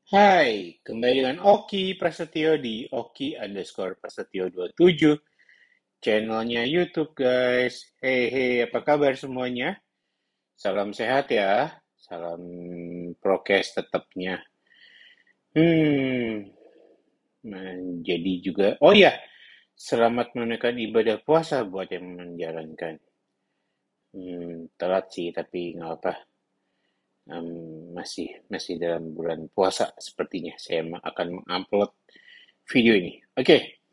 Hai, kembali dengan Oki Prasetyo di Oki_Prasetyo 27, channelnya YouTube guys. Hei, apa kabar semuanya? Salam sehat ya, salam prokes tetapnya. Hmm, jadi juga, oh ya, selamat menunaikan ibadah puasa buat yang menjalankan. Telat sih, tapi nggak apa. Masih dalam bulan puasa sepertinya. Saya akan mengupload video ini. Oke.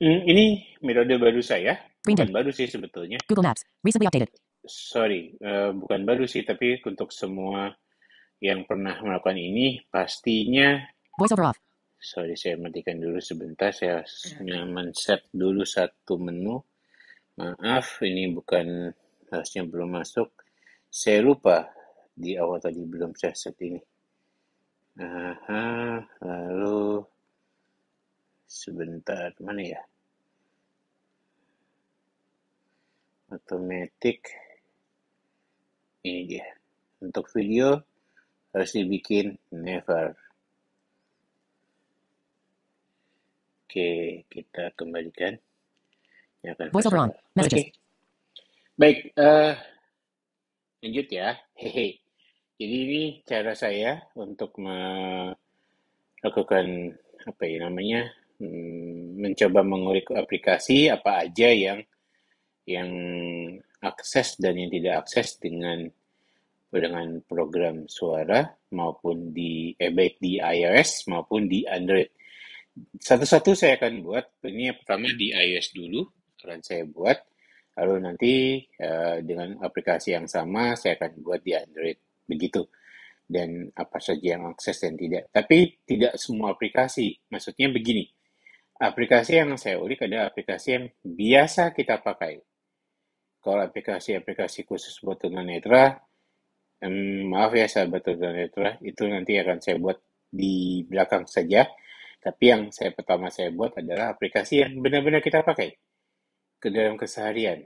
Ini metode baru saya, Green bukan dimmed. baru sih sebetulnya. Google Maps. Recently updated. Sorry, bukan baru sih, tapi untuk semua yang pernah melakukan ini, pastinya, Voiceover off. sorry saya matikan dulu sebentar, saya men-set dulu satu menu. Maaf, ini bukan, harusnya belum masuk. Saya lupa, di awal tadi belum saya set ini. Lalu, sebentar, mana ya? Automatic. Ini dia. Untuk video harus dibikin never. Oke, kita kembalikan. Ini akan Voiceover on. Oke, Messages. baik. Lanjut ya. Hehe. Jadi ini cara saya untuk melakukan apa ya namanya, mencoba mengulik aplikasi apa aja yang akses dan yang tidak akses dengan program suara maupun baik di iOS maupun di Android. Satu-satu saya akan buat. Ini yang pertama di iOS dulu akan saya buat. Lalu nanti dengan aplikasi yang sama saya akan buat di Android. Begitu. Dan apa saja yang akses dan tidak. Tapi tidak semua aplikasi. Maksudnya begini. Aplikasi yang saya ulik adalah aplikasi yang biasa kita pakai. Kalau aplikasi-aplikasi khusus buat tunanetra, maaf ya sahabat tunanetra, itu nanti akan saya buat di belakang saja. Tapi yang pertama saya buat adalah aplikasi yang benar-benar kita pakai ke dalam keseharian.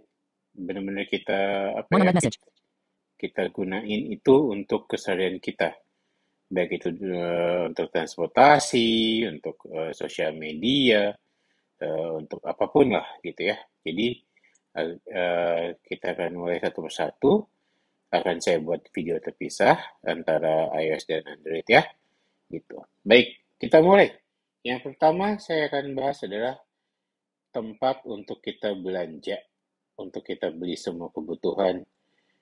Benar-benar kita apa One ya unread message. kita gunain itu untuk keseharian kita. Baik itu untuk transportasi, untuk sosial media, untuk apapun lah gitu ya. Jadi kita akan mulai satu persatu. Akan saya buat video terpisah antara iOS dan Android ya. Gitu. Baik, kita mulai. Yang pertama saya akan bahas adalah tempat untuk kita belanja, untuk kita beli semua kebutuhan.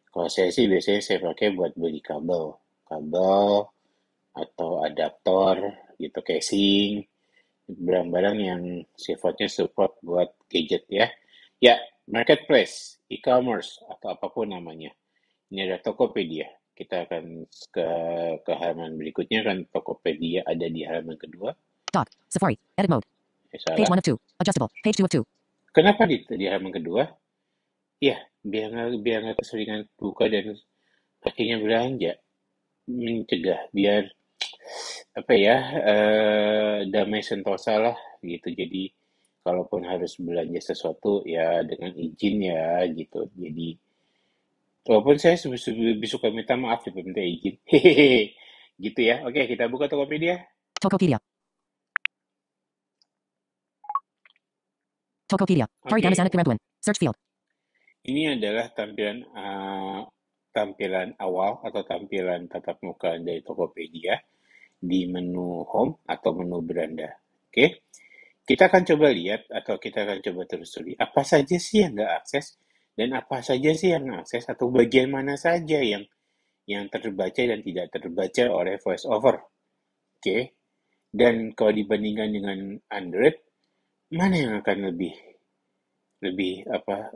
Kalau saya sih biasanya saya pakai buat beli kabel atau adaptor gitu, casing, barang-barang yang sifatnya support buat gadget ya. Ya, marketplace, e-commerce atau apapun namanya. Ini ada Tokopedia. Kita akan ke halaman berikutnya kan Tokopedia ada di halaman kedua. Dock. Safari. Edit mode. Page Salah. 1 of 2. Adjustable. Page 2 of 2. Kenapa di halaman kedua? Ya, biar nggak keseringan buka dan akhirnya belanja, mencegah biar apa ya damai sentosa lah gitu. Jadi kalaupun harus belanja sesuatu ya dengan izin ya gitu. Jadi walaupun saya lebih suka minta maaf daripada minta izin. Hehehe. Gitu ya. Oke, kita buka Tokopedia. Tokopedia. Tokopedia. Hari Oke. Damazanik Kirantuan. Search field. Ini adalah tampilan awal atau tampilan tatap muka dari Tokopedia di menu home atau menu beranda. Oke. Kita akan coba lihat atau kita akan coba telusuri apa saja sih yang nggak akses dan apa saja sih yang akses atau bagian mana saja yang terbaca dan tidak terbaca oleh voiceover. Oke. Dan kalau dibandingkan dengan Android, mana yang akan lebih lebih apa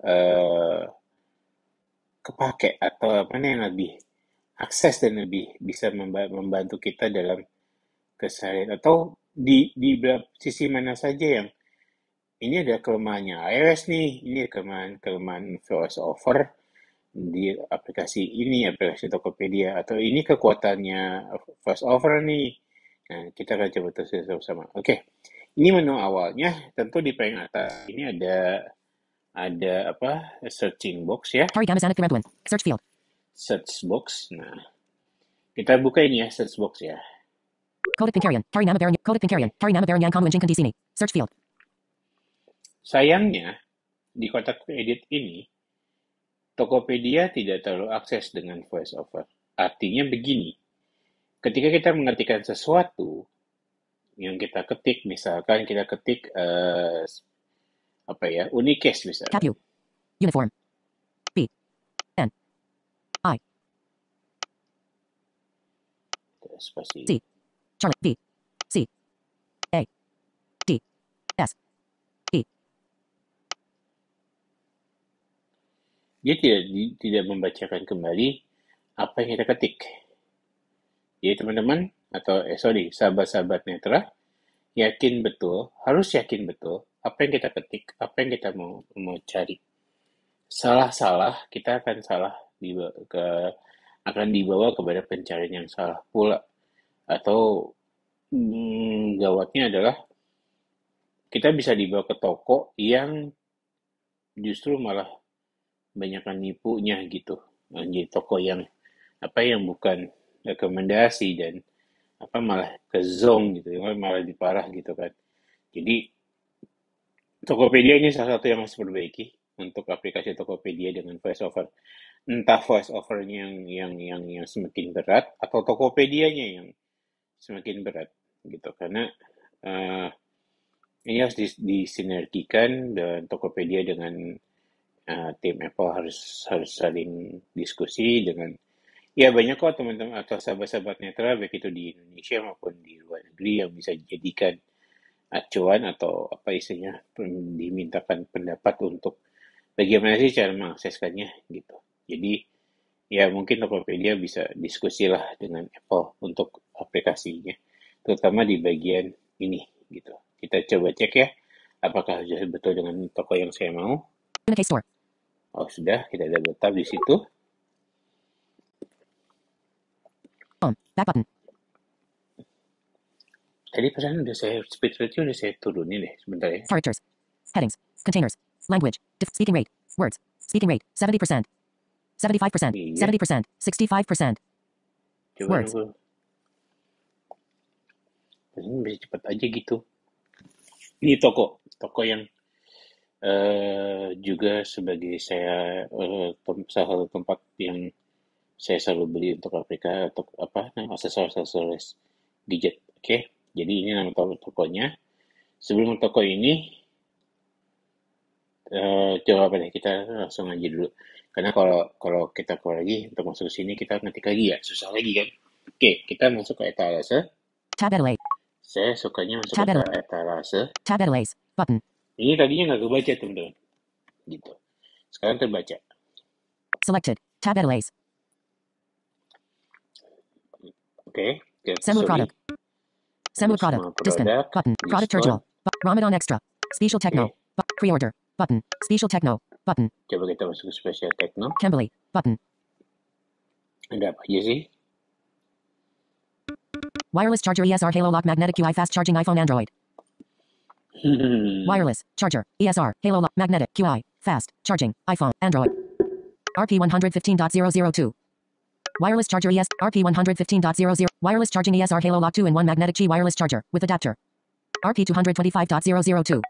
kepake atau mana yang lebih akses dan lebih bisa membantu kita dalam keseharian atau di sisi mana saja yang ini ada kelemahannya iOS nih, ini kelemahan voice over di aplikasi Tokopedia, atau ini kekuatannya voice over nih. Nah, kita akan coba terus sama. Oke, ini menu awalnya, tentu di paling atas ini ada apa? Searching box ya, Hari Damazanik Kirantuan. Search field. search box. Nah, kita buka ini ya, search box ya. Kodak Pinkarian. Kari nama Baron. Kodak Pinkarian. Kari nama Baron yang kamu injingkan di sini. Search field. Sayangnya, di kotak edit ini, Tokopedia tidak terlalu akses dengan voiceover. Artinya begini, ketika kita mengetikkan sesuatu yang kita ketik, misalkan kita ketik unicast misalnya. Cap U. Uniform. B. N. I. Spasi. C. Charlie. B. C. A. D. S. E. Dia tidak membacakan kembali apa yang kita ketik. Jadi teman-teman sahabat-sahabat Netra, harus yakin betul apa yang kita ketik, apa yang kita mau cari. Salah-salah, kita akan dibawa kepada pencarian yang salah pula. Atau gawatnya adalah kita bisa dibawa ke toko yang justru malah banyakkan nipunya gitu. Jadi toko yang bukan rekomendasi dan malah ke zong gitu, malah diparah gitu kan. Jadi Tokopedia ini salah satu yang harus diperbaiki untuk aplikasi Tokopedia dengan voiceover. Entah voiceovernya yang semakin berat atau Tokopedianya yang semakin berat gitu, karena ini harus disinergikan, dan Tokopedia dengan tim Apple harus saling diskusi dengan banyak kok teman-teman atau sahabat-sahabat Netra baik itu di Indonesia maupun di luar negeri yang bisa dijadikan acuan atau dimintakan pendapat untuk bagaimana sih cara mengakseskannya gitu. Jadi mungkin Tokopedia bisa diskusilah dengan Apple untuk aplikasinya, terutama di bagian ini gitu. Kita coba cek ya, apakah sudah betul dengan toko yang saya mau. Store. Oh sudah, kita double tap di situ. Back button. Tadi pesan speed rate-nya udah saya turunin deh, sebentar ya. Characters. Headings. Containers. Language. Speaking rate. Words. Speaking rate. 70%. 75%. Iya. 70%. 65%. Coba Words. Ini bisa cepat aja gitu. Ini toko yang juga sebagai salah satu tempat yang saya selalu beli untuk aplikasi atau aksesoris gadget. Oke. Jadi ini nama tokonya. Sebelum toko ini, coba kita langsung aja dulu. Karena kalau kita keluar lagi untuk masuk ke sini, kita ngetik lagi ya, susah lagi kan. Oke, kita masuk ke etalase. Tab etalase. Saya sukanya masuk ke etalase. Tab etalase. Button. Ini tadinya nggak kebaca teman-teman. Gitu. Sekarang terbaca. Selected. Tab etalase. Oke. Semlu product. Semlu product. Distant. Button. Product terminal. Ramadan extra. Special techno. Pre-order. Button. Special techno. Button. Coba kita masuk ke special techno. Cambly. Button. Ada apa aja sih? Wireless charger ESR Halo Lock magnetic UI fast charging iPhone Android. Wireless charger ESR Halo Lock magnetic QI fast charging iPhone Android. RP 115.002. Wireless charger RP 115.00. Wireless charging ESR Halo Lock 2-in-1 magnetic Qi wireless charger with adapter. RP 225.002.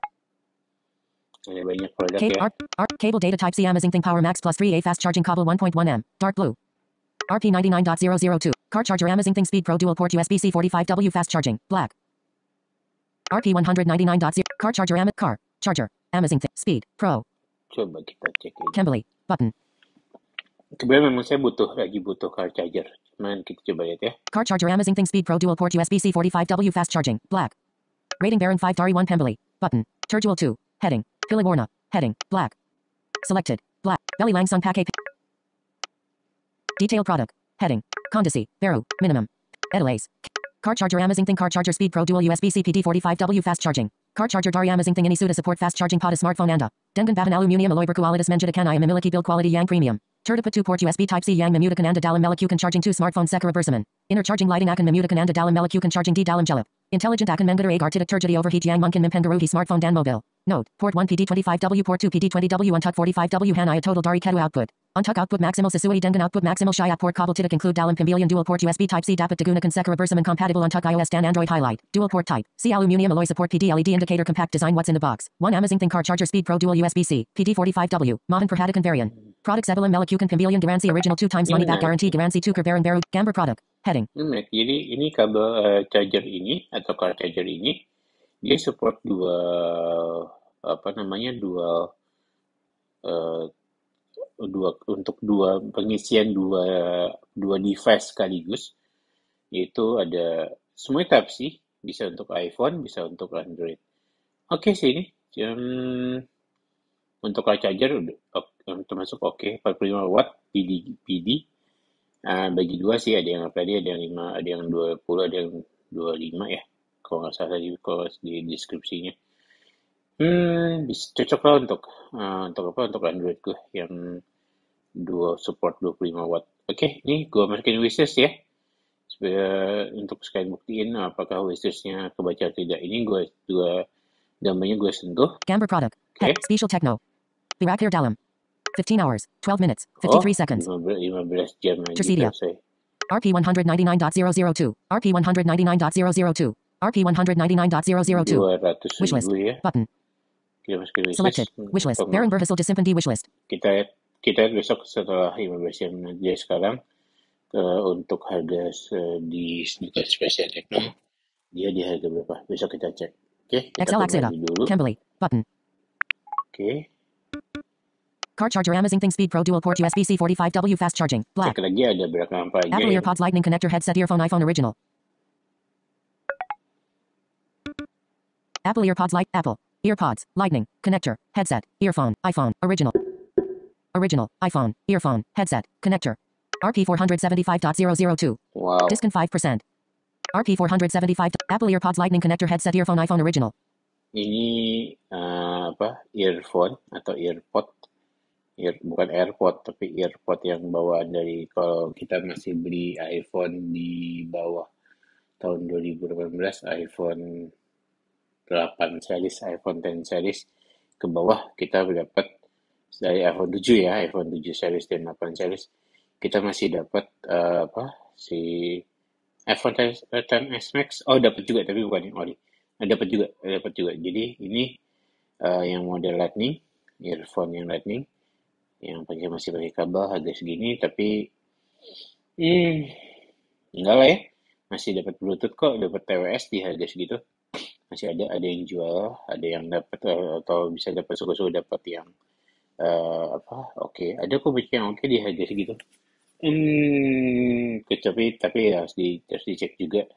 Ada banyak produk ya. Cable data type C Amazing Thing Power Max Plus 3A fast charging cable 1.1M dark blue. RP 99.002. Car charger Amazing Thing Speed Pro dual port USB-C 45W fast charging black. RP 199.0. Car charger car charger Amazing Thing Speed Pro. Coba kita cek ini. Cambly button. Kebetulan memang saya butuh car charger. Cuman kita coba lihat ya. Car charger Amazing Thing Speed Pro dual port USB-C 45W fast charging black. Rating Baron 5 Dari 1 Pembeli button. Terdual 2 heading. Piliwarna heading black. Selected black. Belly Langsung Pack. Detailed product heading. Condisi Baru minimum. Etalase. Car charger Amazing Thing Car charger Speed Pro dual USB-C PD 45W fast charging. Car charger Dari Amazing Thing ini sudah support fast charging pada smartphone Anda. Dengan bahan aluminium alloy berkualitas menjadikan memiliki build quality yang premium. Terdapat 2 port USB Type-C yang memudahkan Anda dalam melakukan charging 2 smartphone secara bersamaan. Inner charging lighting akan memudahkan Anda dalam melakukan charging di dalam gelap. Intelligent akan mengatur agar tidak terjadi overheat yang mungkin mempengaruhi smartphone dan mobil. Note, port 1 PD25W, port 2 PD20W untuk 45W hanya total dari kedua output. Untuk output maksimal sesuai dengan output maksimal syarat port kabel tidak include dalam pembelian dual port USB Type-C dapat digunakan secara bersamaan compatible untuk iOS dan Android Highlight. Dual port type, C aluminium alloy support PD LED indicator compact design what's in the box. 1 Amazing Thing car charger speed pro dual USB-C, PD45W, mohon perhatikan varian. Produk sebelum melakukan pembelian garansi original 2 times money back guarantee garansi tukar barang baru, gambar produk, heading. Jadi ini kabel charger ini atau car charger ini dia support dua untuk pengisian dua device sekaligus, yaitu ada semua Type-C, bisa untuk iPhone, bisa untuk Android. Oke sih ini. Untuk car charger termasuk oke, 45 watt PD. Bagi dua sih, ada yang tadi ada yang 5, ada yang 20, ada yang 25 ya. Kalau nggak salah di deskripsinya. Cocok lah untuk Android gue yang support 25 watt. Oke, ini gue masukin wishlist ya. Untuk sekalian buktiin apakah wishlistnya kebaca atau tidak. Ini gue gambarnya gue sentuh. Gambar produk. Oke. Special Techno. Berakhir dalam 15 hours, 12 minutes, 53 seconds. 15 jam aja Tersedia. selesai. RP 199.002. RP 199.002. RP 199.002. 200 Wishlist. ribu ya. Button. Kita masukin Selected. Wishlist. Barang berhasil disimpan di wishlist. Kita besok setelah 15 jam aja sekarang untuk harga di spesial Techno dia di harga berapa? Besok kita cek. Oke, kita Excel kembali dulu. Cambly. Button. Oke. Car charger Amazing Thing Speed Pro Dual Port USB-C 45W fast charging. Black. Cek lagi ada belakang apa aja. Apple AirPods Lightning Connector Headset Earphone iPhone Original. Apple AirPods Lightning Connector Headset Earphone iPhone Original iPhone Earphone Headset Connector. RP 475.002. Wow. Discount 5%. RP 475. Apple AirPods Lightning Connector Headset Earphone iPhone Original. Ini earphone atau earpod. Bukan AirPod tapi earpod yang bawaan dari kalau kita masih beli iPhone di bawah tahun 2018, iPhone 8 series, iPhone 10 series ke bawah kita dapat dari iPhone 7 ya, iPhone 7 series dan 8 series kita masih dapat si iPhone 10s Max. Dapat juga tapi bukan yang ori. Dapat juga. Jadi ini yang model Lightning, earphone yang Lightning yang masih pakai kabel harga segini, tapi enggak lah ya, masih dapat Bluetooth kok, dapat TWS di harga segitu. Masih ada yang jual, ada yang dapat atau bisa dapat suka-suka dapat yang oke. Ada kok yang oke di harga segitu. Tapi harus dicek juga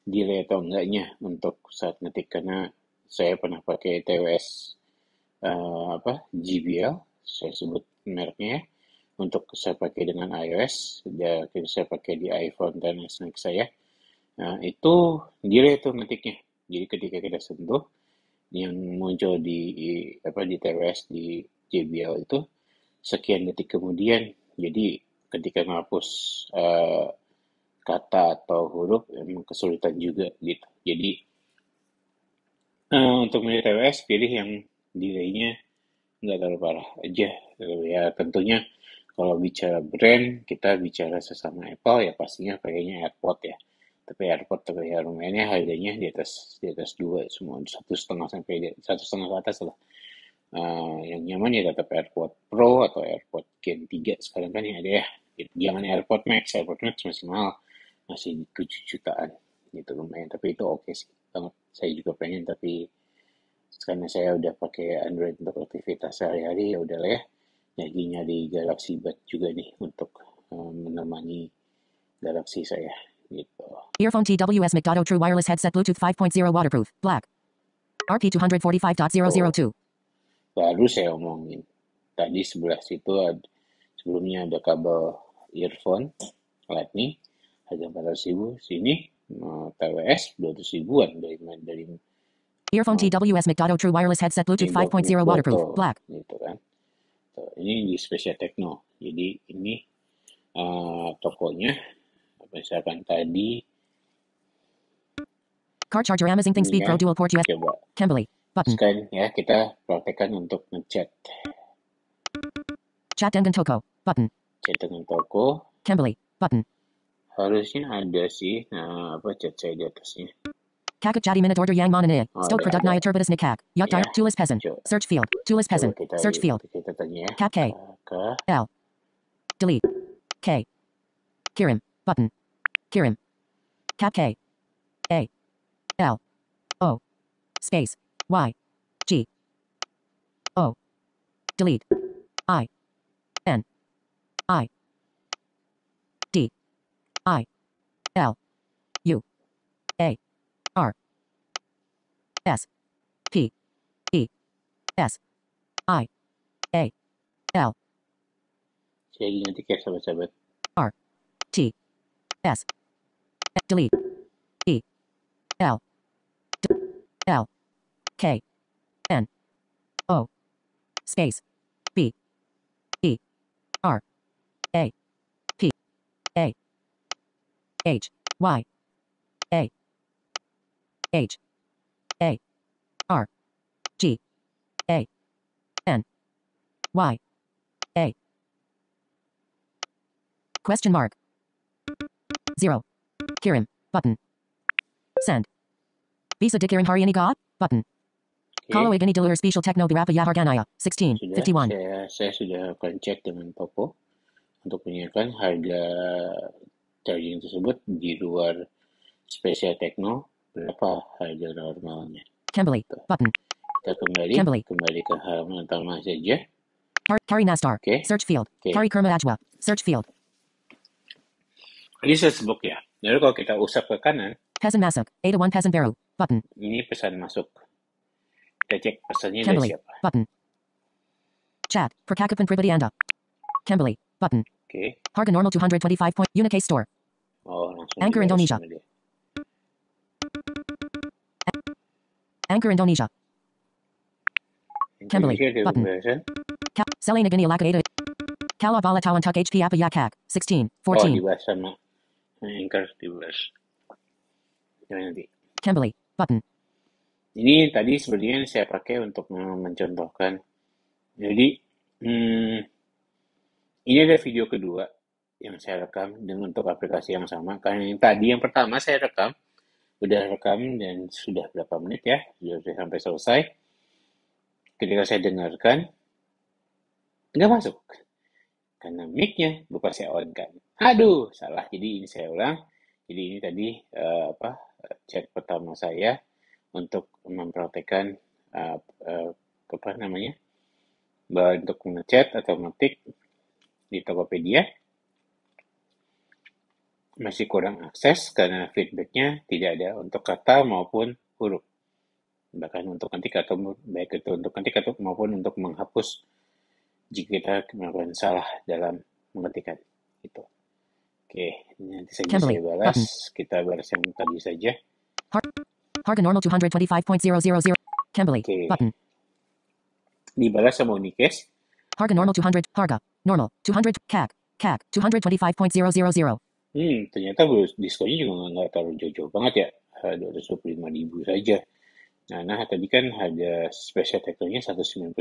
delay atau enggaknya untuk saat ngetik, karena saya pernah pakai TWS JBL, saya sebut mereknya ya, untuk saya pakai dengan iOS, saya pakai di iPhone dan Max saya. Itu delay tuh ngetiknya. Jadi ketika kita sentuh yang muncul di TWS di JBL itu sekian detik kemudian. Jadi ketika menghapus kata atau huruf emang kesulitan juga gitu. Jadi untuk milih TWS pilih yang delay-nya nggak terlalu parah aja. Ya tentunya kalau bicara brand, kita bicara sesama Apple ya pastinya pakainya AirPod ya. Tapi AirPod ya lumayan ya, harganya di atas 2 semua, 1,5 sampai 1,5 ke atas lah. Yang nyaman ya tetap AirPod Pro atau AirPod Gen 3 sekarang kan yang ada ya. Jangan AirPod Max masih mahal, masih 7 jutaan gitu lumayan. Tapi itu oke sih banget. Saya juga pengen, tapi karena saya udah pakai Android untuk aktivitas sehari-hari ya udahlah ya. Nyari Galaxy Buds juga nih untuk menemani Galaxy saya gitu. Earphone TWS Mikado True Wireless Headset Bluetooth 5.0 Waterproof. Black. RP 245.002. Baru saya omongin. Tadi sebelah situ sebelumnya ada kabel earphone Lightning harga 400.000. Sini TWS 200 ribuan dari Earphone TWS Mikado True Wireless Headset Bluetooth 5.0 Waterproof. Black. Gitu kan. Ini di Spesial Tekno. Jadi ini tokonya, misalkan tadi Car charger Amazing Thing ini Speed Pro kan, Dual Port USB. coba Cambly. Button. sekarang ya kita praktekkan untuk ngechat. Chat dengan Toko. Button. Chat dengan toko. Cambly. Button. Harusnya ada sih. Nah, chat saya di atasnya. Kakak jadi minute order yang mana nih? Oh, Stoke product ada. naya turbitus nikak. Yuk Ya. tulis peasant. Coba. Search field. Tulis peasant. Coba Search field. kita tanya ya. Cap K. L. Delete. K. Kirim. Button. Kirim. Cap K. A. L. O. Space. Y. G. O. Delete. I. N. I. D. I. L. U. A. R. S. P. E. S. I. A. L. Saya nanti ya sahabat-sahabat. R. T. S. Delete. E. L. L. K. N. O. Space. B. E. R. A. P. A. H. Y. A. H. A. R. G. A. N. Y. A. Question mark. 0. Kirim. Button. Send. Bisa dikirim hari ini ga? Button. Kalau ini deliver special techno berapa ya harganya? 16.51. Saya sudah akan cek dengan Popo untuk menyiapkan harga charging tersebut di luar Spesial Tekno berapa harga normalnya. Cambly. Button. Kita kembali ke halaman utama saja. Kari Nastar. Okay. Search field. Okay. Kari Kurma Ajwa. Search field. Ini Facebook ya. Lalu kalau kita usap ke kanan, Peasant masuk. Ada one peasant baru. Button. ini pesan masuk. Kita cek pesannya dari Cambly. siapa. Button. Chat. Percakapan pribadi Anda. Cambly. Button. Oke. Harga normal 225 point. Unicase store. Oh, langsung Anchor dibalas Indonesia. sama dia. Anchor Indonesia. Cambly. Indonesia dia Button. pembahasan. Selena Gini Laka Ada. Kalau bala tawan tuk HP apa ya kak? 16. Oh, 14. dibahas sama Anchor, dibahas. Gimana nanti? Cambly. Button. Ini tadi sebenarnya saya pakai untuk mencontohkan. Jadi, ini ada video kedua yang saya rekam dengan untuk aplikasi yang sama. Karena yang tadi, yang pertama saya udah rekam dan sudah berapa menit ya, sudah sampai selesai. Ketika saya dengarkan, nggak masuk. Karena mic-nya lupa saya on-kan. Aduh, salah. Jadi ini saya ulang. Jadi ini tadi chat pertama saya untuk mempraktekkan untuk ngechat atau ngetik di Tokopedia. Masih kurang akses karena feedbacknya tidak ada untuk kata maupun huruf. Bahkan untuk ketik atau baik itu untuk ketik atau maupun untuk menghapus jika kita melakukan salah dalam mengetikkan itu. Oke, nanti saja Cambly. saya balas. Button. Kita balas yang tadi saja. Harga normal 225.000. Cambly. Oke. Button. Dibalas sama Unicase. Harga normal 200. Harga normal 200. CAC 225.000. Ternyata diskonnya juga nggak terlalu jauh-jauh banget ya. 225.000 saja. Nah, tadi kan harga spesial teknonya 199.000.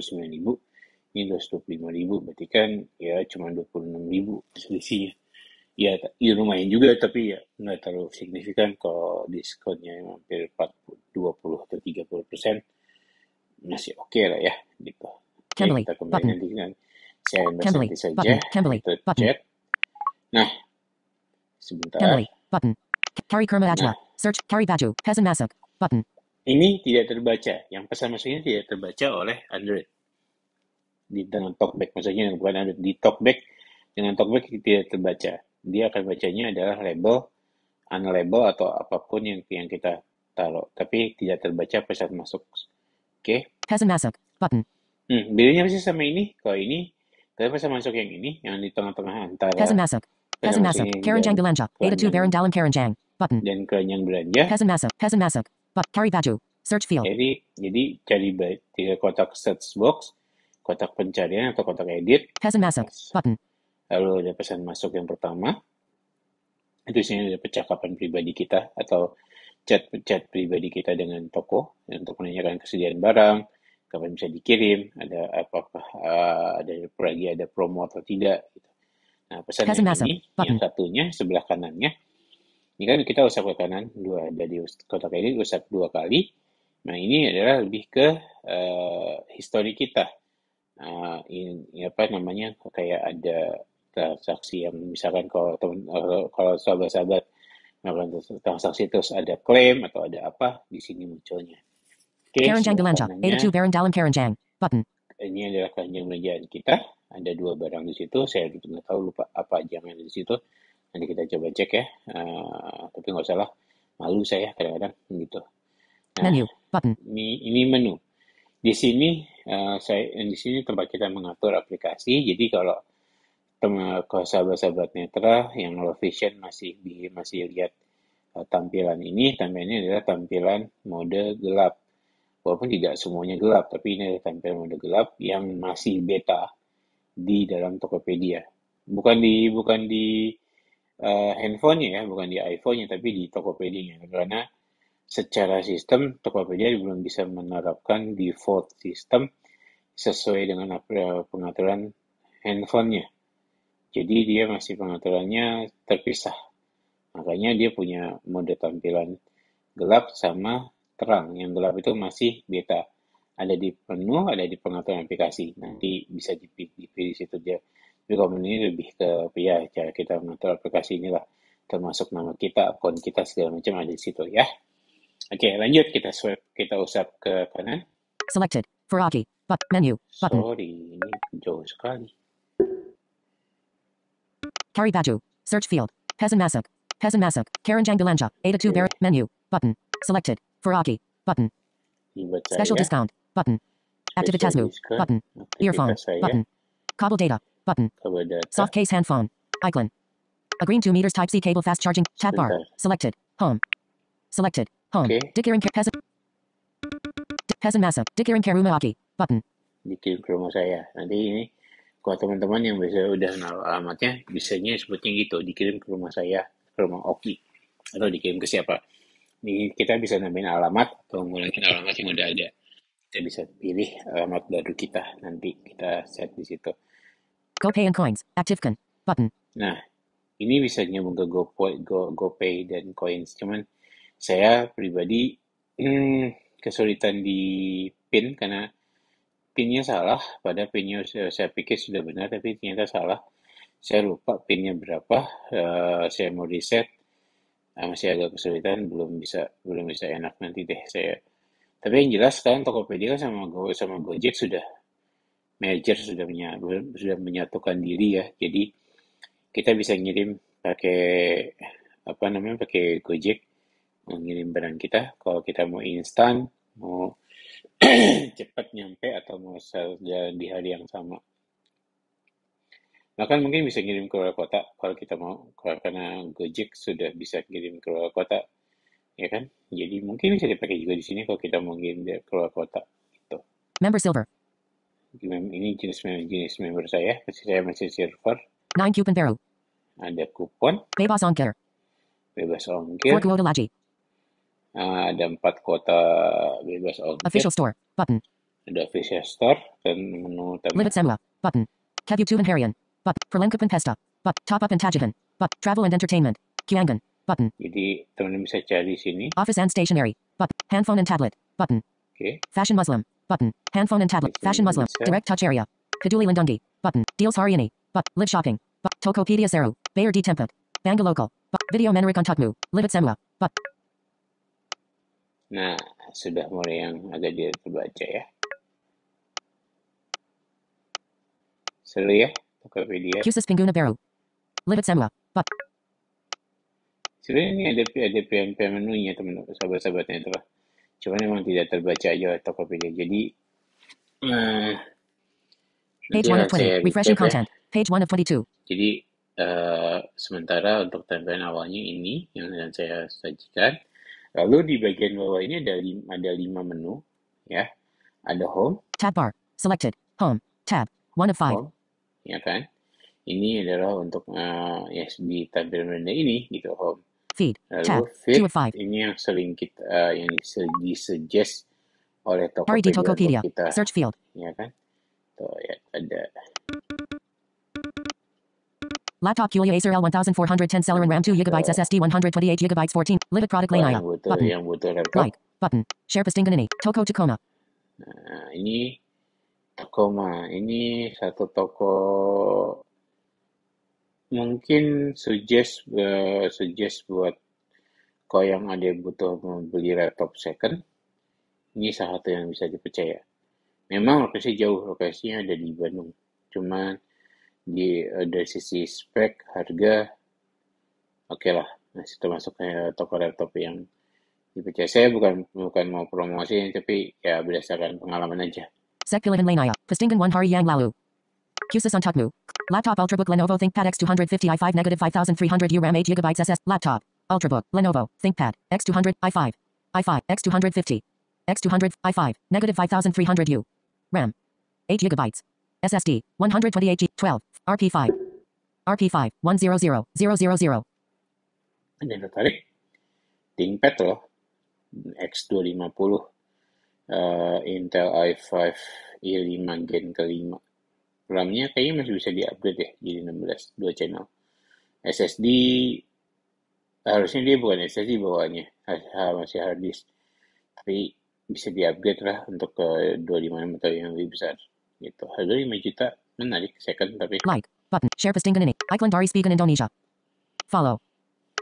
Ini 225.000. Berarti kan ya cuma 26.000 selisihnya. Ya lumayan juga, tapi ya nggak terlalu signifikan. Kalau diskonnya hampir 20 atau 30%, masih oke lah ya. Gitu. Oke, kita kembali nanti kan. Saya nanti saja. Kita chat. Nah, sebentar. Cambly. Button. Kari Kurma Ajwa. Search. Kari Baju. Peasant masuk. Button. Ini tidak terbaca. Yang pesan masuknya tidak terbaca oleh Android. Dengan talkback, maksudnya bukan Android. Di talkback, dengan talkback tidak terbaca. Dia akan bacanya adalah label, unlabel atau apapun yang kita taruh. Tapi tidak terbaca pesan masuk. Oke. Peasant masuk. Button. Bedanya apa sih sama ini? Kalau ini, kalau pesan masuk yang ini, yang di tengah-tengah antara Peasant masuk. Peasant masuk. Keranjang belanja. Ada 2 Baron dalam Keranjang. Button. Dan keranjang belanja. Peasant masuk. Peasant masuk. Kari Baju. Search field. Jadi cari 3 kotak search box. kotak pencarian atau kotak edit. Pesan masuk. Button. Lalu ada pesan masuk yang pertama. Itu isinya ada percakapan pribadi kita atau chat pribadi kita dengan toko untuk menanyakan kesediaan barang, kapan bisa dikirim, ada apakah ada promo atau tidak. Gitu. Nah, pesan Pesan yang masuk. ini, Button. yang satunya sebelah kanannya, ini kan kita usap ke kanan, ada di kotak ini usap 2 kali. Nah, ini adalah lebih ke histori kita. Ini apa namanya, kayak ada transaksi yang misalkan kalau sahabat-sahabat melakukan transaksi terus ada klaim atau ada apa, di sini munculnya. Oke, Keranjang sebelah belanja. kanannya 82 barang dalam keranjang. Button. ini adalah keranjang belanjaan kita. Ada 2 barang di situ. Saya nggak tahu lupa apa aja yang ada di situ. Nanti kita coba cek ya. Tapi nggak usah lah. Malu saya kadang-kadang gitu. Nah, Menu. Button. ini menu. Di sini di sini tempat kita mengatur aplikasi. Jadi kalau sahabat-sahabat netra yang low vision masih lihat tampilannya adalah tampilan mode gelap. Walaupun tidak semuanya gelap, tapi ini adalah tampilan mode gelap yang masih beta di dalam Tokopedia. Bukan di handphonenya ya, bukan di iPhone-nya, tapi di Tokopedia-nya. Karena secara sistem Tokopedia belum bisa menerapkan default sistem sesuai dengan pengaturan handphonenya. Jadi dia masih pengaturannya terpisah. Makanya dia punya mode tampilan gelap sama terang. Yang gelap itu masih beta. Ada di menu, ada di pengaturan aplikasi. Nanti bisa dipilih di situ dia. Tapi kalau ini lebih ke ya cara kita mengatur aplikasi inilah. Termasuk nama kita, akun kita segala macam ada di situ ya. Oke, lanjut kita swipe, kita usap ke kanan. Selected. Ferraki. Menu. Button. Sorry, ini jauh sekali. Cari baju. Search field. Pesan masuk. Pesan masuk. Keranjang belanja. 82 barang. Menu. Button. Selected. Ferraki. Button. Dibaca Special ya. discount. Button. Aktivitasmu. Diskon. Button. Earphone. Aktivitas saya. Button. Kabel data. Button. Kabel data. Soft case hand phone. Icon. A green 2 meters Type C cable fast charging. Tab bar. Sebentar. Selected. Home. Selected. Home. Oke. Dikirim pesan. Pesan masuk. Dikirim ke rumah Aki. Button. Dikirim ke rumah saya. Nanti ini kalau teman-teman yang biasa udah naruh alamatnya, bisanya sebutnya gitu, dikirim ke rumah saya, ke rumah Oki, atau dikirim ke siapa. Kita bisa nambahin alamat atau ngulangin alamat yang udah ada. Kita bisa pilih alamat baru kita, nanti kita set di situ. GoPay and coins. Aktifkan. Button. Nah, ini bisa nyambung ke GoPay dan coins. Cuman saya pribadi kesulitan di PIN karena PIN-nya salah. Pada PIN-nya saya pikir sudah benar, tapi ternyata salah. Saya lupa PIN-nya berapa. Saya mau reset. Masih agak kesulitan, belum bisa enak nanti deh saya. Tapi yang jelas sekarang Tokopedia sama Gojek sudah merger, sudah menyatukan diri ya. Jadi kita bisa ngirim pakai Gojek, mengirim barang kita. Kalau kita mau instan, mau cepat nyampe atau mau jalan di hari yang sama. Bahkan mungkin bisa kirim ke luar kota kalau kita mau, karena Gojek sudah bisa kirim ke luar kota, ya kan? Jadi mungkin bisa dipakai juga di sini kalau kita mau kirim ke luar kota. Gitu. Member Silver. Ini jenis member saya masih Silver. 9 coupon baru. Ada kupon. Bebas ongkir. 4 4 kuota lagi. Ada 4 kota bebas ongkir. Official store. Button. Ada official store dan menu utama. Livet Semla. Button. Kevu Tuban Harian. Perlengkapan pesta. Top up and tagihan. Travel and entertainment. Kiangan. Button. Jadi teman-teman bisa cari sini. Office and stationery. Handphone and tablet. Button. Oke. Fashion Muslim. Button. Handphone and tablet. Fashion Muslim. Direct touch area. Peduli Lindungi. Button. Deals hari ini. Live shopping. Tokopedia Seru. Bayer di Tempat. Bangga Local. Video menarik untukmu. Livet Semla. Nah, sudah mulai yang agak dia terbaca ya. Seru ya, Tokopedia. Khusus Pengguna Baru. Livet Semla. Sebenarnya ini ada pilihan menunya teman-teman, sahabat-sahabatnya itu lah. Cuma memang tidak terbaca aja Tokopedia. Jadi Page 1 of 20. Refreshing content. Page 1 of 22. Jadi sementara untuk tampilan awalnya ini yang saya sajikan. Lalu di bagian bawah ini ada 5 menu ya. Ada home. Tab bar. Selected. Home. Tab. 1 of 5. home, ya kan? Ini adalah untuk ya di tampilan rendah ini gitu, home. Feed. Lalu Tab. 2 feed of 5. ini yang sering kita yang disuggest oleh RED Tokopedia untuk Tokopedia. kita, Search field. ya kan? Tuh ya ada. Laptop Kulia Acer L1410 Celeron RAM 2 GB SSD 128 GB 14. Limit product Kalau Lanaya. Button. yang butuh laptop, Like. Button. Share postingan ini. Toko Tacoma. ini Tacoma. Ini satu toko mungkin suggest buat kalau yang ada yang butuh membeli laptop second, ini salah satu yang bisa dipercaya. Memang lokasinya jauh, lokasinya ada di Bandung. Cuman dari sisi spek, harga, oke lah. Masih termasuk toko laptop yang dipercaya. Saya bukan mau promosi, tapi ya berdasarkan pengalaman aja. Sekpilihan Lanaya. Postingan 1 hari yang lalu. Q-SYS Untuckmu. Laptop Ultrabook Lenovo ThinkPad X250 i5 -5300 U RAM 8 GB SS. Laptop. Ultrabook Lenovo ThinkPad X200 i5 X250 X200 i5 -5300 U RAM 8 GB SSD 128 G 12 RP5 RP5 100000. Ada yang tertarik? ThinkPad loh, X250 Intel i5 i5 Gen ke-5. RAM-nya kayaknya masih bisa di-upgrade ya, jadi 16, 2 channel. SSD, harusnya dia bukan SSD bawaannya, masih hard disk. Tapi bisa di-upgrade lah untuk ke 256 atau yang lebih besar. Gitu. Harga 5 juta, menarik, second tapi. Like. Button. Share postingan ini. Iklan dari Spigen Indonesia. Follow.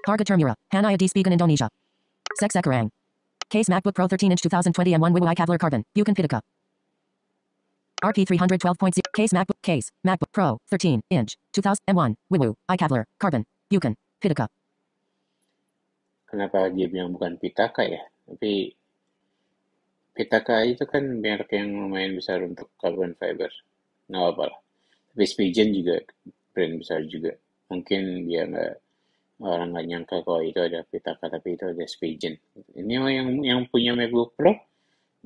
Harga termurah. Hanaya di Spigen Indonesia. Sek Sekarang. Case MacBook Pro 13-inch 2020 M1 Wiwu iCavalier Carbon. Bukan Pitica. RP 312.0. Case MacBook Pro 13-inch 2000 M1 Wiwu iCavalier Carbon. Bukan Pitica. Kenapa dia bilang bukan Pitaka ya? Tapi Pitaka itu kan merek yang lumayan besar untuk carbon fiber. Nggak apa lah. Tapi Spigen juga brand besar juga. Mungkin dia orang nggak nyangka kalau itu ada Pitaka, tapi itu ada Spigen. Ini yang punya MacBook Pro,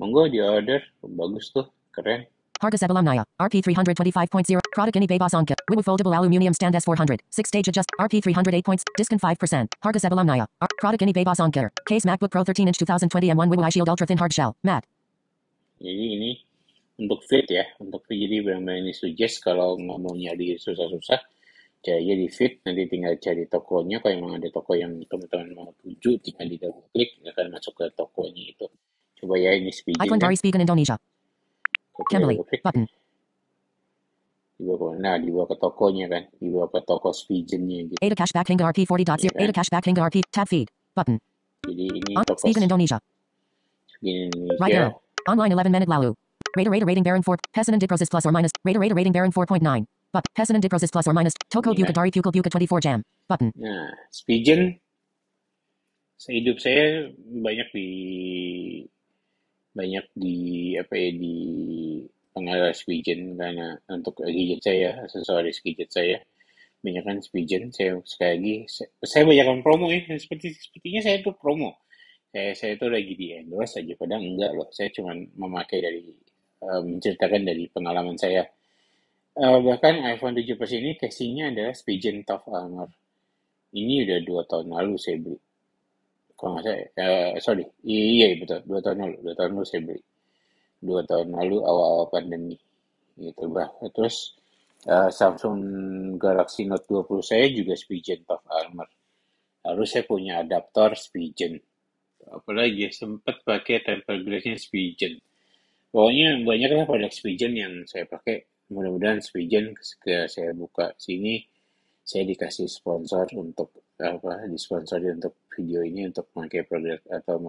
monggo di order, bagus tuh, keren. Harga sebelah Naya. RP 325.0. Product ini bebas ongkir. Wiwu foldable aluminium stand S400. 6 stage adjust. RP 308 points. Discount 5%. Harga sebelah Naya. Product ini bebas ongkir. Case MacBook Pro 13-inch 2020 M1 Wiwu iShield Ultra Thin Hard Shell. Matte. Jadi ini untuk fit ya. Untuk fit, jadi benar-benar ini suggest kalau nggak mau nyari susah-susah, cari aja di fit. Nanti tinggal cari tokonya. Kalau emang ada toko yang teman-teman mau tuju, tinggal di double klik, akan masuk ke tokonya itu. Coba ya, ini Spigen Iklan kan. dari Spigen Indonesia. Kembali. Button. Dibawa ke tokonya kan, dibawa ke toko Spigennya gitu. Ada cashback hingga RP 40.0. Iya kan? Ada cashback hingga RP. Tab feed. Button. Jadi ini On toko Spigen Indonesia. Spigen Right Indonesia. arrow. Online 11 menit lalu. Rating Baron 4. Pesanan Diprosis plus or minus. Rating Baron 4.9. But Pesanan Diprosis plus or minus. Toko Iya. Buka dari Pukul Buka 24 jam. Button. Nah, Spigen, sehidup saya banyak di pengaruh Spigen karena untuk gadget saya, aksesoris gadget saya, banyak kan Spigen. Saya sekali lagi, saya banyakkan promo ya, sepertinya saya tuh promo. Saya tuh lagi di endorse aja, padahal enggak loh. Saya cuma memakai menceritakan dari pengalaman saya. Bahkan iPhone 7 Plus ini casingnya adalah Spigen Tough Armor. Ini udah 2 tahun lalu saya beli. Kalau nggak salah, iya betul, 2 tahun lalu saya beli. 2 tahun lalu awal-awal pandemi. Gitu, terus Samsung Galaxy Note 20 saya juga Spigen Tough Armor. Lalu saya punya adaptor Spigen. Apalagi sempat pakai tempered glassnya Spigen. Pokoknya banyaklah produk Spigen yang saya pakai. Mudah-mudahan Spigen ketika saya buka sini, saya dikasih sponsor untuk disponsori untuk video ini untuk memakai produk atau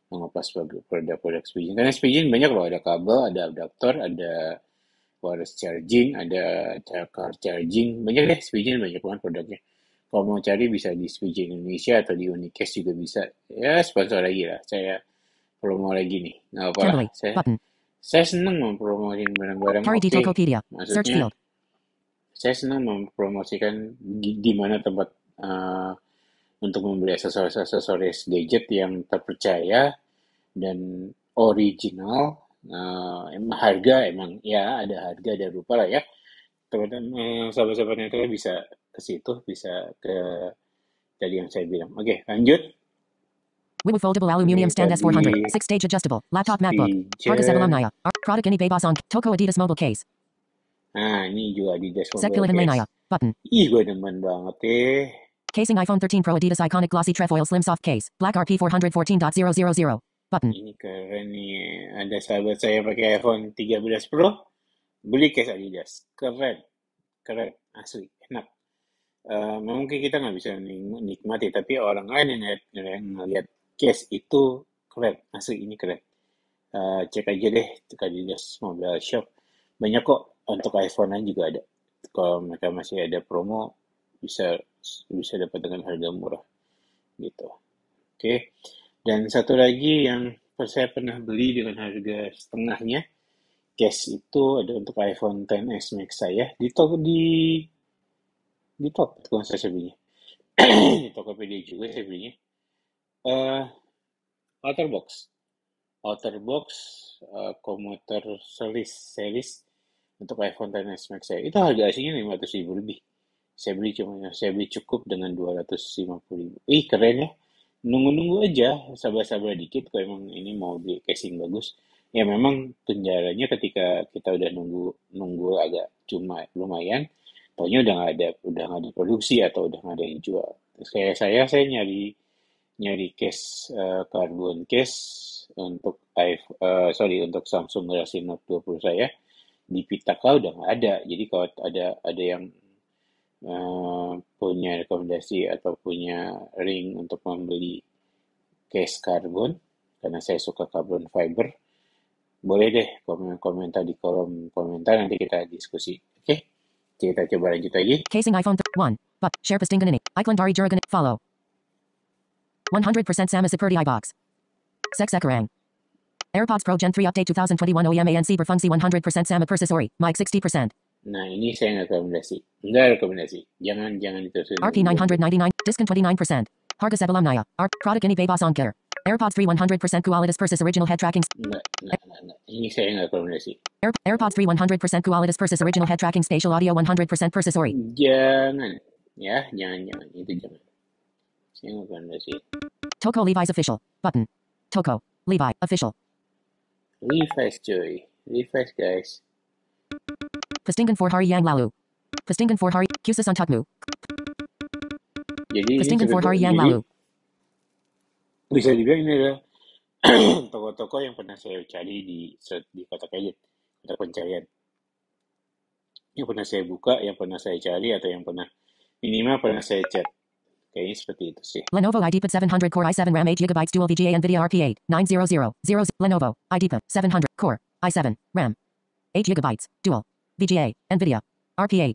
mengupas produk-produk Spigen. Karena Spigen banyak loh, ada kabel, ada adaptor, ada wireless charging, ada car charging, banyak deh Spigen, banyak banget produknya. Kalau mau cari bisa di Spigen Indonesia atau di Unicast juga bisa. Ya sponsor lagi lah, saya promo lagi nih. Nggak apa lah, saya senang mempromosikan barang-barang Cari di Tokopedia. Search Maksudnya, field. saya senang mempromosikan di mana tempat untuk membeli aksesoris gadget yang terpercaya dan original Harga emang ya ada harga ada rupa lah ya. Teman-teman sahabat-sahabat netral bisa ke situ, bisa ke tadi yang saya bilang. Oke, lanjut. Wimu foldable Ini aluminium stand tadi S400. 6-stage adjustable. Laptop MacBook. Harga speecher. Sebelumnaya. Product ini bebas on. Toko Adidas mobile case. Nah, ini juga Adidas Set mobile pilihan case. lainnya. Button. Ih, gue demen banget deh. Casing iPhone 13 Pro Adidas Iconic Glossy Trefoil Slim Soft Case. Black RP 414.000. Button. Ini keren nih. Ada sahabat saya pakai iPhone 13 Pro, beli case Adidas. Keren, keren, asli, enak. Mungkin kita nggak bisa nikmati, tapi orang lain yang ngeliat case itu keren, asli ini keren. Cek aja deh, cek Adidas Mobile Shop. Banyak kok, untuk iPhone-nya juga ada. Kalau mereka masih ada promo, bisa bisa dapat dengan harga murah gitu. Oke. Dan satu lagi yang saya pernah beli dengan harga setengahnya, case itu ada untuk iPhone XS Max saya di Tokped saya belinya. Di Tokopedia juga saya belinya. Eh Outerbox, Outerbox komuter series untuk iPhone XS Max saya. Itu harga aslinya 500.000 lebih. Saya beli cukup dengan 250.000. Ih, keren ya. Nunggu-nunggu aja, sabar-sabar dikit kalau emang ini mau di casing bagus. Ya memang penjaranya ketika kita udah nunggu nunggu agak cuma lumayan, taunya udah nggak ada produksi atau udah nggak ada yang jual. Saya nyari nyari case carbon case untuk untuk Samsung Galaxy Note 20 saya di Pitaka udah nggak ada. Jadi kalau ada yang punya rekomendasi atau punya ring untuk membeli case karbon, karena saya suka carbon fiber, boleh deh komentar di kolom komentar, nanti kita diskusi. Oke, kita coba lanjut lagi. Casing iPhone 1. But. Share Pastingan ini. Iklan Dari Juragan. Follow. 100% Sama Seperti iBox. Sex Ekarang. AirPods Pro Gen 3 Update 2021 OEM ANC berfungsi 100% sama persis ori. Mic 60%. Nah, ini saya nggak rekomendasi. Jangan diterusin. RP 999. Discount 29%. Harga sebelum naya. Product ini bebas ongkir. AirPods 3 100% kualitas persis original head tracking. Nggak. Ini saya nggak rekomendasi. AirPods 3 100% kualitas persis original head tracking spatial audio 100% persis ori. Jangan. Ya, jangan. Itu jangan. Saya nggak rekomendasi. Toko Levi's Official. Button. Toko. Levi. Official. Levi's cuy. Levi's guys. Pastingan for Hari Yang Lalu. Pastingan for Hari. Kusas Untukmu. Jadi Pastingan for Hari Yang Lalu. bisa dibilang ini adalah toko-toko yang pernah saya cari di kotak edit, kotak pencarian. Yang pernah saya buka, yang pernah saya cari, atau yang minimal pernah saya chat. Kayaknya seperti itu sih. Lenovo IdeaPad 700 Core i7 RAM 8GB Dual VGA NVIDIA RP8 90000. Lenovo IdeaPad 700 Core i7 RAM 8GB Dual VGA NVIDIA RP8.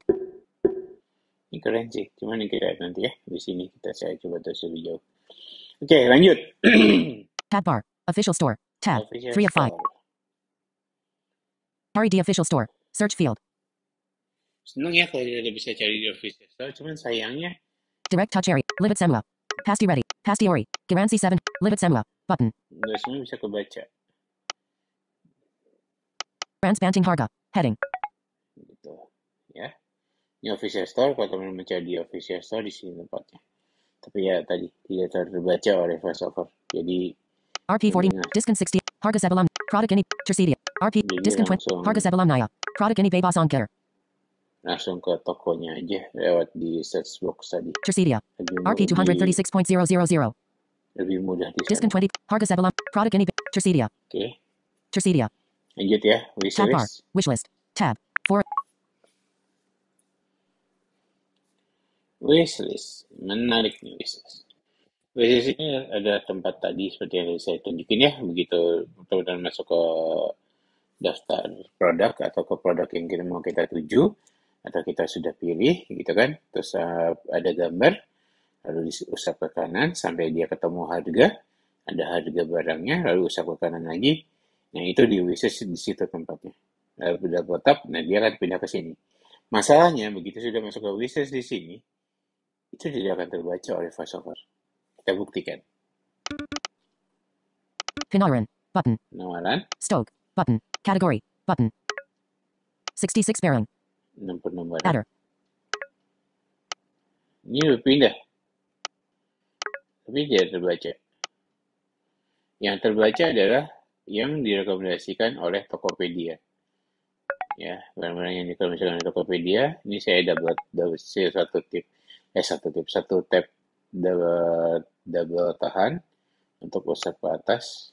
Ini keren sih, cuman ini kita lihat nanti ya. Di sini saya coba terus lebih jauh. Oke, lanjut. Tab bar. Official store. Tab. Official 3 of 5. store. Hari D Official Store. Search field. Seneng ya kalau kita bisa cari di official store, cuman sayangnya Direct touch area. Live Semua. Pasti ready. Pasti ori. Garansi 7. Live Semua. Button. nggak semua bisa kebaca. Transbanting harga. Heading. Gitu. Ya. Ini official store, kalau teman mencari di official store, di sini tempatnya. Tapi ya tadi tidak terbaca oleh voiceover. Jadi RP40. Discount 60. Harga sebelum. Product ini. Tersedia. RP. Discount 20. Harga sebelum naya. Product ini bebas ongkir. langsung ke tokonya aja lewat di search box tadi. Tersedia. RP 236.6.000. Lebih mudah di sana. Discount 20. Harga sebelum. Product ini. Tersedia. Oke. Tersedia. Lanjut ya. Tab bar. Wishlist. Tab. 4. Wishlist. Menarik nih wishlist. Wishlist ini ada tempat tadi seperti yang saya tunjukin ya. Begitu teman-teman masuk ke daftar produk atau ke produk yang mau kita tuju, atau kita sudah pilih gitu kan, terus ada gambar, lalu usap ke kanan sampai dia ketemu harga, ada harga barangnya, lalu usap ke kanan lagi. Nah itu di wishlist di situ tempatnya. Lalu udah tetap, nah dia akan pindah ke sini. Masalahnya begitu sudah masuk ke wishlist di sini, itu tidak akan terbaca oleh voiceover. Kita buktikan. Penawaran. Button. Penawaran. Stoke. Button. Category. Button. 66 barren. 64. Adder. Ini udah pindah, tapi tidak terbaca. Yang terbaca adalah yang direkomendasikan oleh Tokopedia. Ya, barang-barang yang direkomendasikan oleh Tokopedia. Ini saya dapat satu tab double tahan untuk pusat ke atas.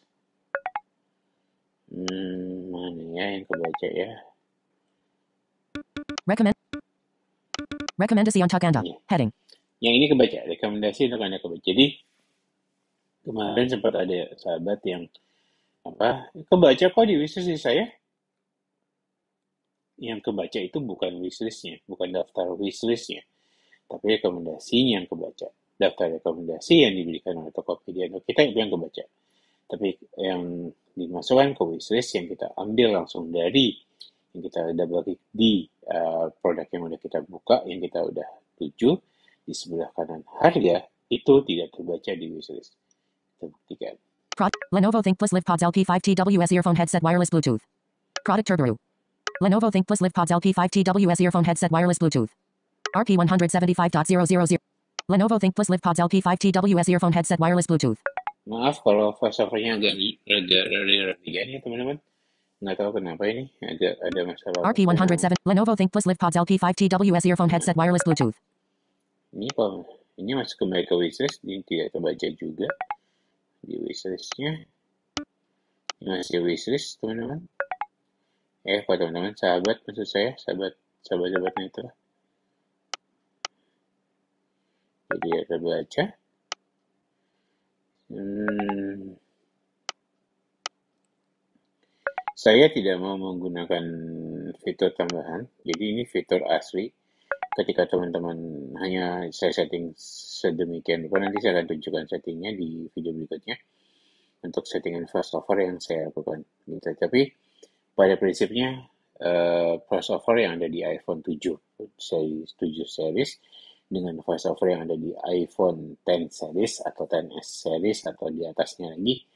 Mana ya yang kebaca ya? Rekomendasi untuk Anda. Ini. Heading. Yang ini kebaca, rekomendasi untuk Anda kebaca. Jadi kemarin sempat ada sahabat yang kebaca kok di wishlist saya. Yang kebaca itu bukan wishlistnya, bukan daftar wishlistnya, tapi rekomendasinya yang kebaca. Daftar rekomendasi yang diberikan oleh Tokopedia untuk kita itu yang kebaca. Tapi yang dimasukkan ke wishlist yang kita ambil langsung dari yang kita double klik di produk yang udah kita buka, yang kita udah tuju di sebelah kanan harga, itu tidak terbaca di wishlist. Kita buktikan. Lenovo ThinkPlus Live Pods LP5TWS Earphone Headset Wireless Bluetooth. Product Turbo. Lenovo ThinkPlus Live Pods LP5TWS Earphone Headset Wireless Bluetooth. RP 175.000. Lenovo ThinkPlus Live Pods LP5TWS Earphone Headset Wireless Bluetooth. Maaf kalau voiceover-nya agak ya teman-teman. Nggak tahu kenapa ini ada masalah. RP 107. Lenovo ThinkPlus Live Pods LP5TWS Earphone Headset Wireless Bluetooth. Ini masuk kembali ke wishlist, ini tidak terbaca juga di wishlistnya. Ini masih wishlist teman-teman. Buat teman-teman sahabat, maksud saya sahabat-sahabatnya itu. Jadi ya terbaca. Saya tidak mau menggunakan fitur tambahan, jadi ini fitur asli. Ketika teman-teman hanya saya setting sedemikian rupa, nanti saya akan tunjukkan settingnya di video berikutnya untuk settingan voiceover yang saya lakukan. Gitu. Tapi pada prinsipnya voiceover yang ada di iPhone 7 series dengan voiceover yang ada di iPhone 10 series atau 10s series atau di atasnya lagi,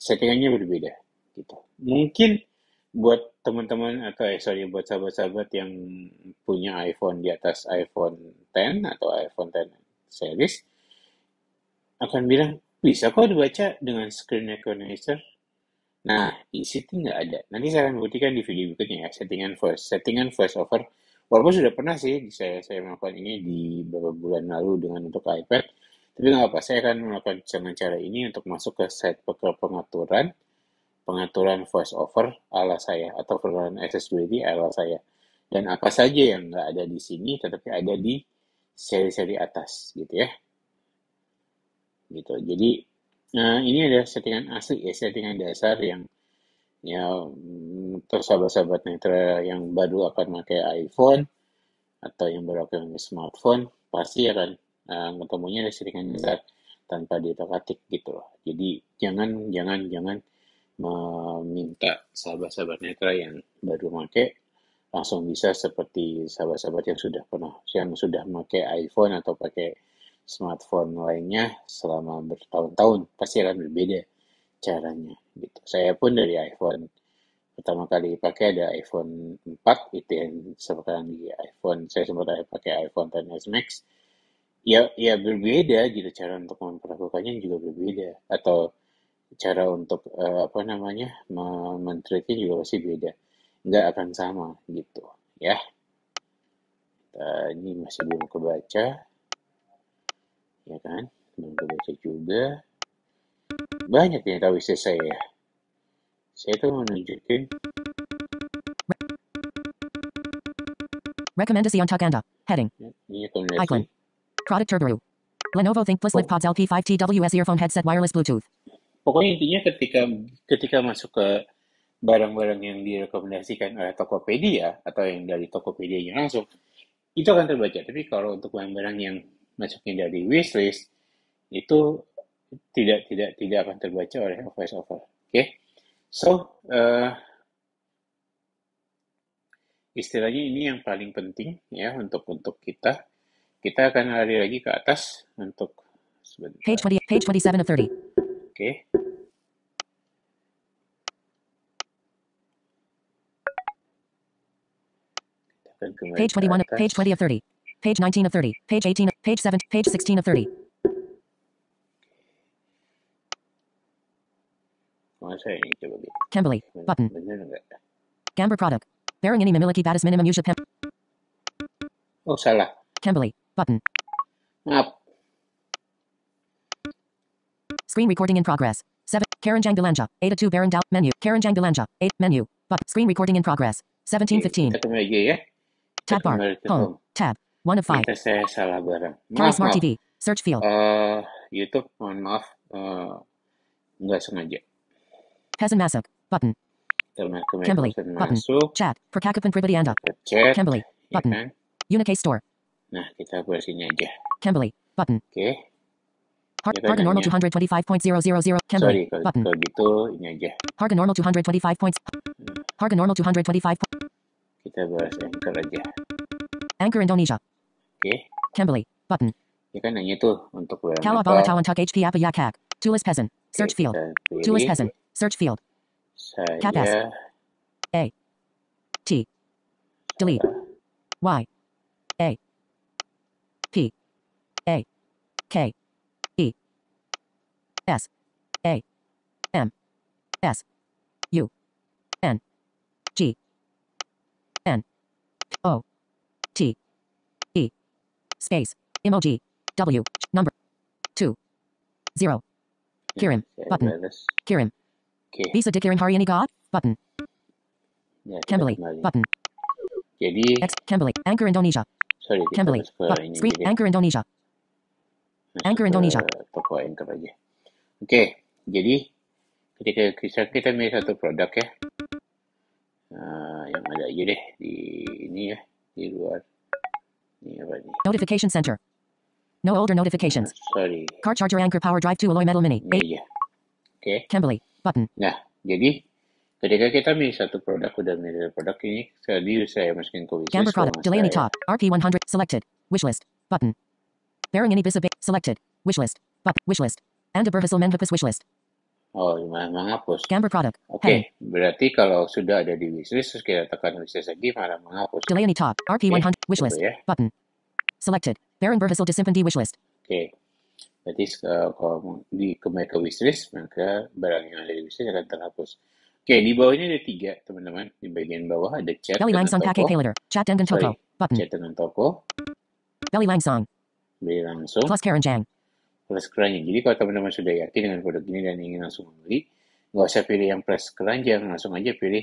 settingannya berbeda. Gitu. Mungkin buat teman-teman buat sahabat-sahabat yang punya iPhone di atas iPhone 10 atau iPhone 10 series akan bilang, bisa kok dibaca dengan screen recognizer. Nah, di situ nggak ada. Nanti saya akan buktikan di video berikutnya ya, settingan voice over. Walaupun sudah pernah sih saya melakukan ini di beberapa bulan lalu dengan untuk iPad, tapi nggak apa, saya akan melakukan dengan cara ini untuk masuk ke site pengaturan voice over ala saya atau pengaturan accessibility ala saya. Dan apa saja yang nggak ada di sini tetapi ada di seri-seri atas gitu ya. Gitu. Jadi ini adalah settingan asli ya, settingan dasar yang ya untuk sahabat-sahabat netra yang baru akan pakai iPhone atau yang baru akan pakai smartphone pasti akan ketemunya dari settingan dasar tanpa diotak-atik gitu loh. Jadi jangan meminta sahabat-sahabat netra yang baru pakai langsung bisa seperti sahabat-sahabat yang sudah pakai iPhone atau pakai smartphone lainnya selama bertahun-tahun, pasti akan berbeda caranya gitu. Saya pun dari iPhone pertama kali pakai ada iPhone 4 itu yang sekarang di iPhone, saya sempat pakai iPhone XS Max. Ya berbeda gitu, cara untuk memperlakukannya juga berbeda, atau cara untuk men-treatnya juga pasti beda, nggak akan sama gitu ya. Ini masih belum kebaca ya kan, belum kebaca juga. Banyak yang tahu isi saya tuh mau nunjukin Rekomendasi untuk Anda. Heading. ini rekomendasi. Icon. Product Turbo. Lenovo ThinkPlus Live Pods LP5TWS Earphone Headset Wireless Bluetooth. Pokoknya intinya ketika masuk ke barang-barang yang direkomendasikan oleh Tokopedia atau yang dari Tokopedia langsung, itu akan terbaca. Tapi kalau untuk barang-barang yang masuknya dari wishlist, itu tidak akan terbaca oleh voiceover. Oke, so istilahnya ini yang paling penting ya untuk kita. Kita akan lari lagi ke atas untuk sebentar. Page 27 of 30. Oke. Dan kembali Page ke 21, atas. page 20 of 30. Page 19 of 30. Page 18, page 7, page 16 of 30. Masa ini coba lihat. Cambly, button. Bener nggak? Gamber product. Barang ini memiliki batas minimum user pem. Oh, salah. Cambly, button. Maaf. Screen recording in progress. 7. Karanjang Belanja. 8 2 Baron Down. Menu. Karanjang Belanja. 8. Menu. Button. Screen recording in progress. 17:15. Kita kembali aja ya. Kita Tab bar. kembali ke Home. Tab. 1 of 5. Kita saya salah barang. Carry Maaf, Smart maaf. TV. Search field. YouTube, mohon maaf. Nggak sengaja. Peasant Masuk. Button. Kita kembali Cambly, ke button. masuk. Chat. Percakapan Pribadi Anda. Ke chat. Cambly, Ya button. kan? Unicase Store. Nah, kita buat sini aja. Cambly, button. Oke. Har- Ya kan, Harga normal hanya- 225.000. Sorry, Cambly, kalau button. gitu ini aja. Harga normal 225 points. Harga normal 225. Kita bahas Anchor aja. Anchor Indonesia. Oke. Cambly, button. Ya kan hanya tuh untuk barang Kala apa. Bala Tawan Tuk HP Apa Yakak. Tulis Peasant. Search Oke, field. kita pilih. Tulis Peasant. Search field. Cap S. Saya A. T. Delete. Y. A. P. A. K. E. S. A. M. S. U. N. G. N. O. T. E. Space. Emoji. W. Number. 2. 0. Kirim. saya Button. balas. Kirim. Oke. Bisa dikirim hari ini God? Button. Ya, kita Cambly. kembali. Button. Jadi, X. Cambly. Anchor Indonesia. sorry, kita Cambly. masuk ke But, ini screen. aja deh. Anchor Indonesia. Masuk Anchor ke Indonesia. toko Anchor aja. Oke, jadi ketika kita milih satu produk ya, yang ada aja deh di ini ya, di luar. Ini apa nih? Notification Center. No older notifications. Sorry, Car charger Anchor Power Drive 2 Alloy Metal Mini. ini 8. aja. Oke, Cambly. Button. nah jadi ketika kita milih satu produk, udah milih produk ini, tadi saya masukin ke wishlist. Gamber product. kalau Delay any nggak salah top. RP 100. Selected. Wishlist. Button. Barang ini bisa selected. Wishlist. Button. Wishlist. Anda berhasil menghapus wishlist. ya. Oh, malah menghapus. Gamber product. Oke, Heading. berarti kalau sudah ada di wishlist, terus kita tekan wishlist lagi, malah menghapus. Delay any top. RP Oke, 100. Wishlist. coba ya. Button. Selected. Barang berhasil disimpan di wishlist. Oke, berarti kalau kembali ke wishlist, maka barang yang ada di wishlist akan terhapus. Oke, di bawah ini ada 3, teman-teman. Di bagian bawah ada chat Belly dengan Langsung Pakai toko. Paylater. Chat dengan Sorry, Toko. Button. chat dengan toko, Belly Langsung. beli langsung, Plus Karanjang. plus keranjang. Jadi kalau teman-teman sudah yakin dengan produk ini dan ingin langsung membeli, nggak usah pilih yang plus keranjang, langsung aja pilih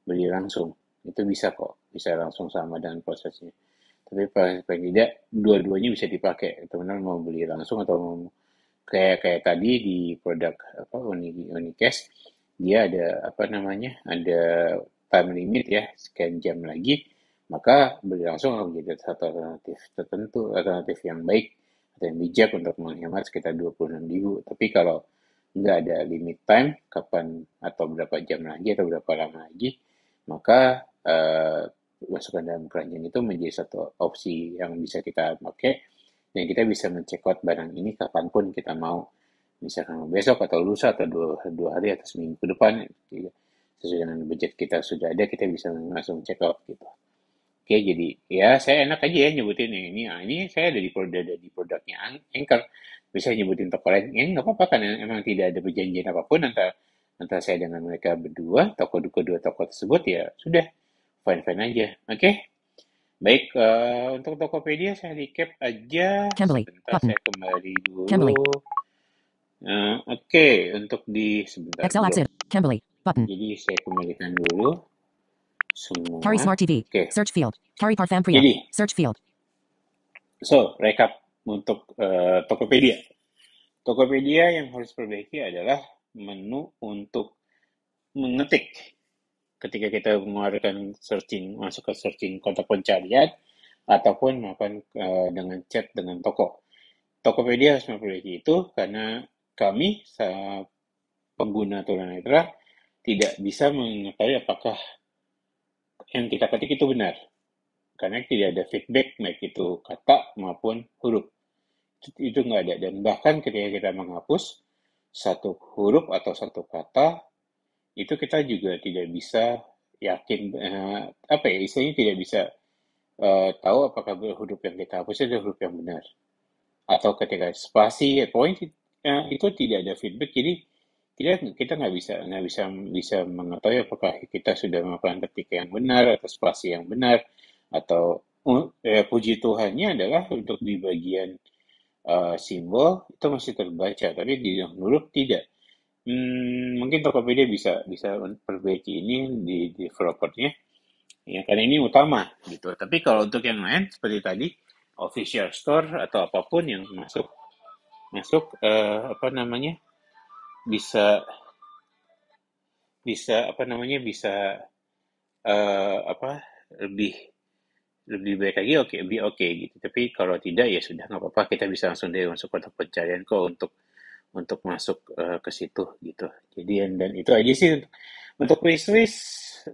beli langsung. Itu bisa kok, bisa langsung sama dengan prosesnya. Tapi paling tidak, dua-duanya bisa dipakai. Teman-teman mau beli langsung atau mau kayak tadi di produk apa Unicast, dia ada apa namanya, ada time limit ya, sekian jam lagi, maka beli langsung akan menjadi satu alternatif yang baik atau yang bijak untuk menghemat sekitar 26.000. Tapi kalau nggak ada limit time, kapan atau berapa jam lagi atau berapa lama lagi, maka masukkan dalam keranjang itu menjadi satu opsi yang bisa kita pakai, dan kita bisa men-check out barang ini kapanpun kita mau, misalkan besok atau lusa atau dua hari atau seminggu ke depan, sesuai dengan budget kita sudah ada, kita bisa langsung check out gitu. Oke, jadi ya saya enak aja ya nyebutin yang ini. Ini saya ada di produknya Anchor, bisa nyebutin toko lain. Ya nggak apa-apa kan, emang tidak ada perjanjian apapun antara saya dengan mereka berdua, kedua toko tersebut, ya sudah fine aja. Oke. Baik, untuk Tokopedia saya recap aja. Cambly. Sebentar, Button. saya kembali dulu. Cambly. Oke, untuk di sebentar Excel belum. exit. Cambly. Button. Jadi saya kembalikan dulu semua. Carry Smart TV. Oke. Search field. Carry Parfum Priya. Jadi, Search field. so recap untuk Tokopedia. Tokopedia yang harus perbaiki adalah menu untuk mengetik. Ketika kita mengeluarkan masuk ke searching kotak pencarian, ataupun melakukan dengan chat dengan toko. Tokopedia harus memperbaiki itu karena kami, pengguna tunanetra, tidak bisa mengetahui apakah yang kita ketik itu benar. Karena tidak ada feedback, baik itu kata maupun huruf. Itu nggak ada. Dan bahkan ketika kita menghapus satu huruf atau satu kata, itu kita juga tidak bisa yakin, istilahnya tidak bisa tahu apakah huruf yang kita hapus itu huruf yang benar. Atau ketika spasi point itu tidak ada feedback, jadi kita nggak bisa mengetahui apakah kita sudah melakukan ketik yang benar atau spasi yang benar atau puji Tuhannya adalah untuk di bagian simbol itu masih terbaca, tapi di huruf tidak. Mungkin Tokopedia bisa bisa perbaiki ini di developernya, ya karena ini utama gitu. Tapi kalau untuk yang lain seperti tadi official store atau apapun yang masuk masuk apa namanya bisa bisa apa namanya bisa apa lebih lebih baik lagi oke lebih oke gitu. Tapi kalau tidak ya sudah nggak apa-apa, kita bisa langsung dari masuk kotak pencarian kok untuk masuk ke situ gitu. Jadi dan itu aja sih untuk wishlist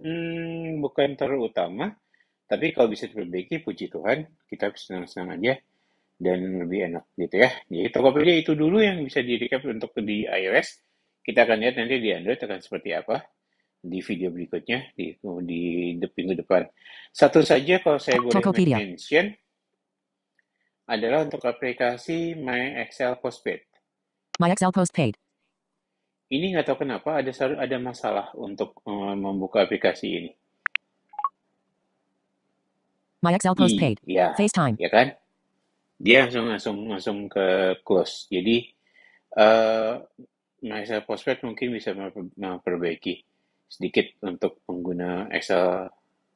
bukan terutama, tapi kalau bisa diperbaiki puji Tuhan kita senang-senang aja dan lebih enak gitu ya. Jadi Tokopedia itu dulu yang bisa di-recap untuk di iOS. Kita akan lihat nanti di Android akan seperti apa di video berikutnya di minggu depan. Satu saja kalau saya boleh Tokopedia. mention adalah untuk aplikasi My Excel Postpaid. My Excel postpaid. Ini nggak tahu kenapa ada masalah untuk membuka aplikasi ini. My Excel postpaid. Iya, FaceTime. ya kan? Dia langsung ke close. Jadi eh My Excel Postpaid mungkin bisa memperbaiki sedikit untuk pengguna Excel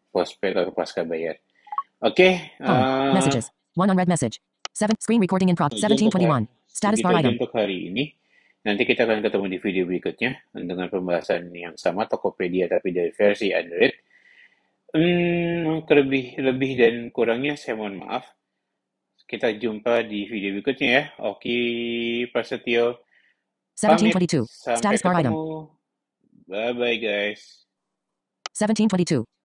Postpaid atau pasca bayar. Oke, Home. Messages. One unread message. 7. Screen recording in prop. 1721. Status bar segitu aja item. untuk hari ini. Nanti kita akan ketemu di video berikutnya dengan pembahasan yang sama Tokopedia tapi dari versi Android. Lebih dan kurangnya saya mohon maaf. Kita jumpa di video berikutnya ya. Oki Prasetyo pamit. 1722. Sampai Status bar item. ketemu. Bye-bye guys. 1722.